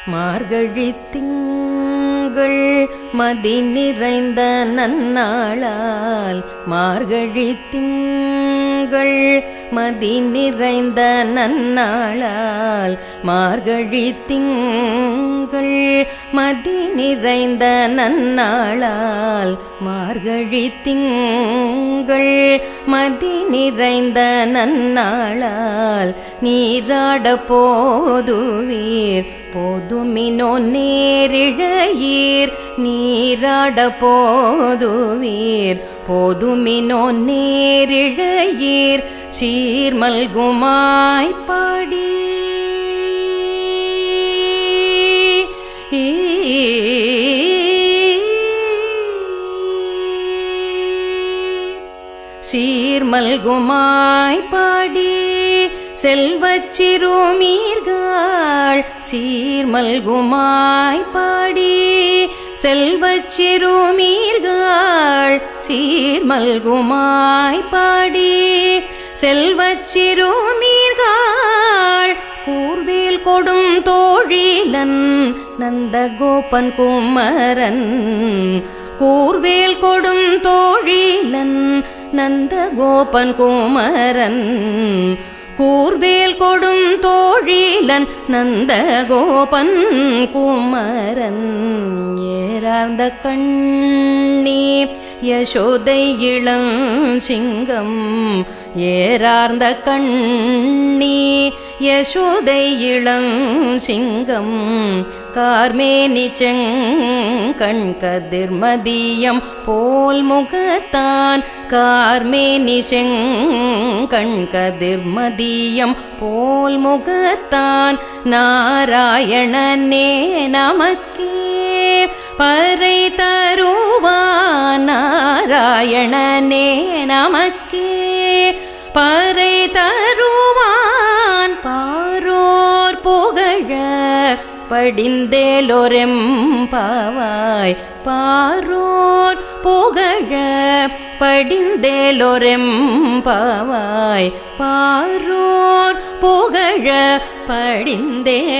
மார்கழி திங்கள் மதி நிறைந்த நன்னாளால் மார்கழி திங்கள் மதி நிறைந்த நன்னாளால் மார்கழி திங்கள் மதி நிறைந்த நன்னாளால் மார்கழி திங்கள் மதி நிறைந்த நன்னாளால் நீராட போதுவீர் போதுமினோ நேரிழையீர் நீராட போதுவீர் போதுமினோ நேரிழையீர் சீர்மல்குமாய் பாடி சீர்மல்குமாய் பாடி செல்வச் சிறுமீர்கள் சீர்மல்குமாய் பாடி செல்வச் சிறுமீர்கள் சீர்மல்குமாய் பாடி செல்வச் சிறுமீர்கள் கூர்வேல் கொடும் தோழிலன் நந்தகோபன் குமரன் கூர்வேல் கொடும் தோழிலன் நந்தகோபன் குமரன் கூர்வேல் கொடும் தோழிலன் நந்தகோபன் குமரன் ஏறார்ந்த கண்ணி யசோதை இளம் சிங்கம் ஏறார்ந்த கண்ணி யசோதை இளம் சிங்கம் கார்மேனி செங்கண் கதிர்மதியம் போல் முகத்தான் கார்மேனி செங்கண் கதிர்மதியம் போல் முகத்தான் நாராயணனே நமக்கே பறை தருவான் நாராயணனே நமக்கே பறை தருவான் பாரோர் புகழ படிந்தேலோரெம்பாவாய் பாரோர் புகழ படிந்தேலோரெம்பாவாய் பாரோர் புகழ படிந்தேலோரெம்பாவாய்